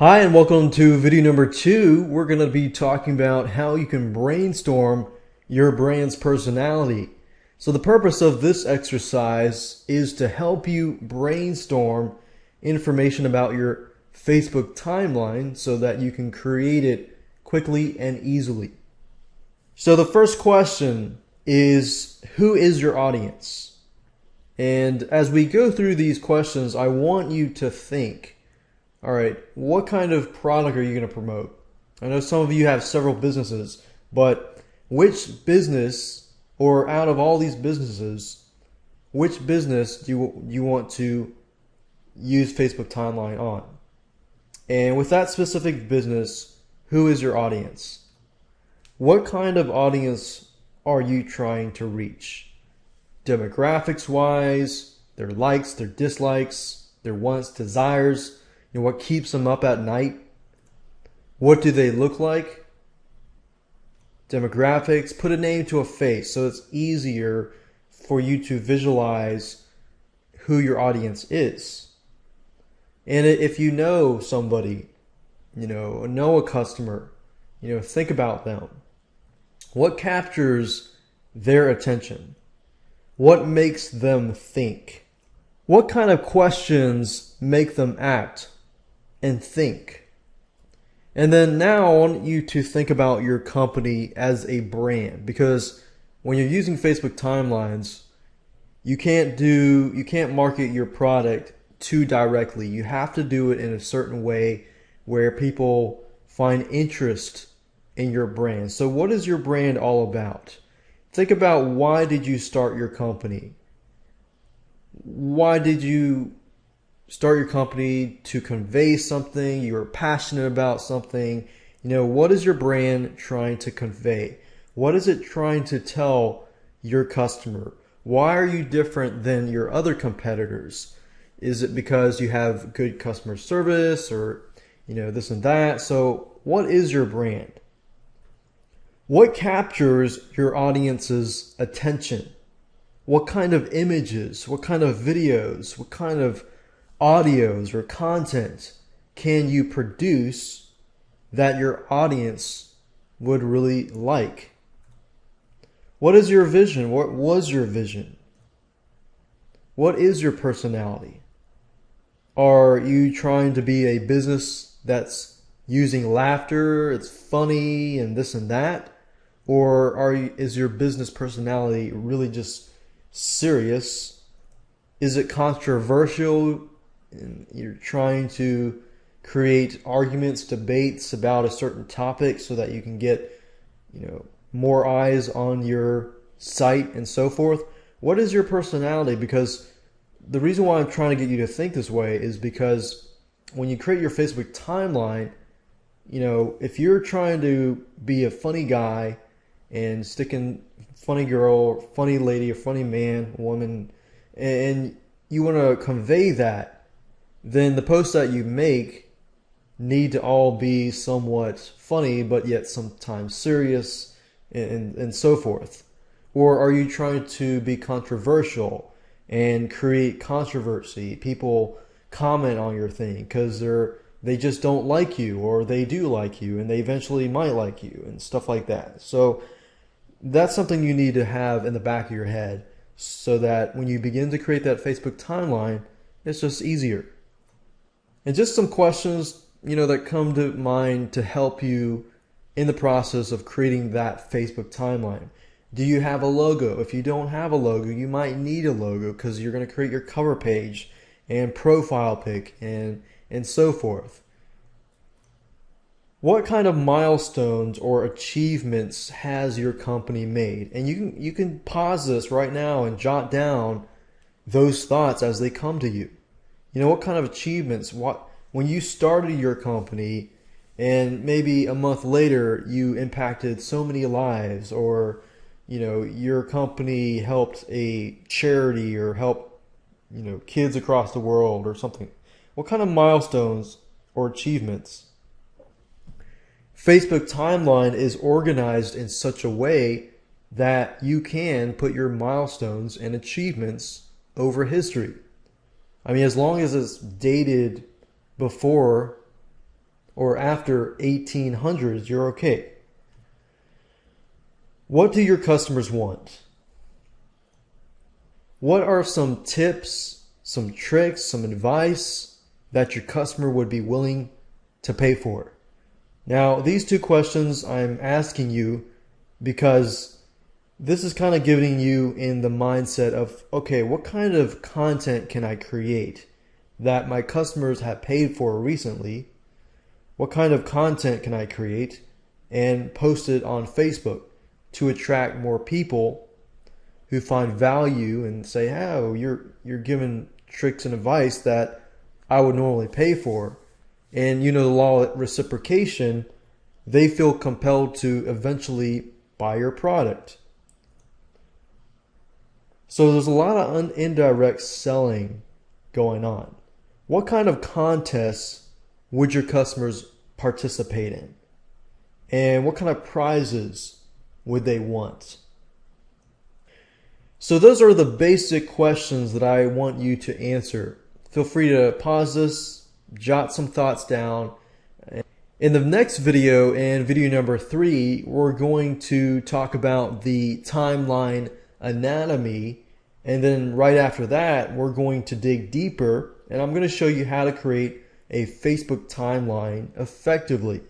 Hi, and welcome to video number 2. We're going to be talking about how you can brainstorm your brand's personality. So the purpose of this exercise is to help you brainstorm information about your Facebook timeline so that you can create it quickly and easily. So the first question is, who is your audience? And as we go through these questions, I want you to think, all right, what kind of product are you going to promote? I know some of you have several businesses, but which business, or out of all these businesses, which business do you want to use Facebook timeline on? And with that specific business, who is your audience? What kind of audience are you trying to reach? Demographics wise, their likes, their dislikes, their wants, desires, what keeps them up at night? What do they look like? Demographics, put a name to a face so it's easier for you to visualize who your audience is. And if you know somebody, know a customer, think about them. What captures their attention? What makes them think? What kind of questions make them act and think? And then now I want you to think about your company as a brand, because when you're using Facebook timelines, you can't market your product too directly. You have to do it in a certain way where people find interest in your brand. So what is your brand all about? Think about, why did you start your company? Why did you start your company? To convey something? You were passionate about something? What is your brand trying to convey? What is it trying to tell your customer? Why are you different than your other competitors? Is it because you have good customer service, or this and that? So what is your brand? What captures your audience's attention? What kind of images, what kind of videos, what kind of audios or content can you produce that your audience would really like? What is your vision? What was your vision? What is your personality? Are you trying to be a business that's using laughter, it's funny and this and that? Or is your business personality really just serious? Is it controversial? And you're trying to create arguments, debates about a certain topic so that you can get, more eyes on your site and so forth. What is your personality? Because the reason why I'm trying to get you to think this way is because when you create your Facebook timeline, if you're trying to be a funny guy and sticking funny girl, funny lady, or funny man, woman, and you want to convey that, then the posts that you make need to all be somewhat funny, but yet sometimes serious and so forth. Or are you trying to be controversial and create controversy? People comment on your thing because they just don't like you, or they do like you and they eventually might like you, and stuff like that. So that's something you need to have in the back of your head so that when you begin to create that Facebook timeline, it's just easier. And just some questions, that come to mind to help you in the process of creating that Facebook timeline. Do you have a logo? If you don't have a logo, you might need a logo because you're going to create your cover page and profile pic and so forth. What kind of milestones or achievements has your company made? And you can pause this right now and jot down those thoughts as they come to you. What kind of achievements? When you started your company and maybe a month later you impacted so many lives, or your company helped a charity or helped kids across the world or something. What kind of milestones or achievements? Facebook timeline is organized in such a way that you can put your milestones and achievements over history. I mean, as long as it's dated before or after 1800s, you're okay. What do your customers want? What are some tips, some tricks, some advice that your customer would be willing to pay for? Now, these two questions I'm asking you because this is kind of giving you in the mindset of, okay, what kind of content can I create that my customers have paid for recently? What kind of content can I create and post it on Facebook to attract more people who find value and say, oh, you're giving tricks and advice that I would normally pay for. And the law of reciprocation, they feel compelled to eventually buy your product. So there's a lot of indirect selling going on. What kind of contests would your customers participate in? And what kind of prizes would they want? So those are the basic questions that I want you to answer. Feel free to pause this, jot some thoughts down. In the next video, in video number 3, we're going to talk about the timeline anatomy. And then right after that, we're going to dig deeper and I'm going to show you how to create a Facebook timeline effectively.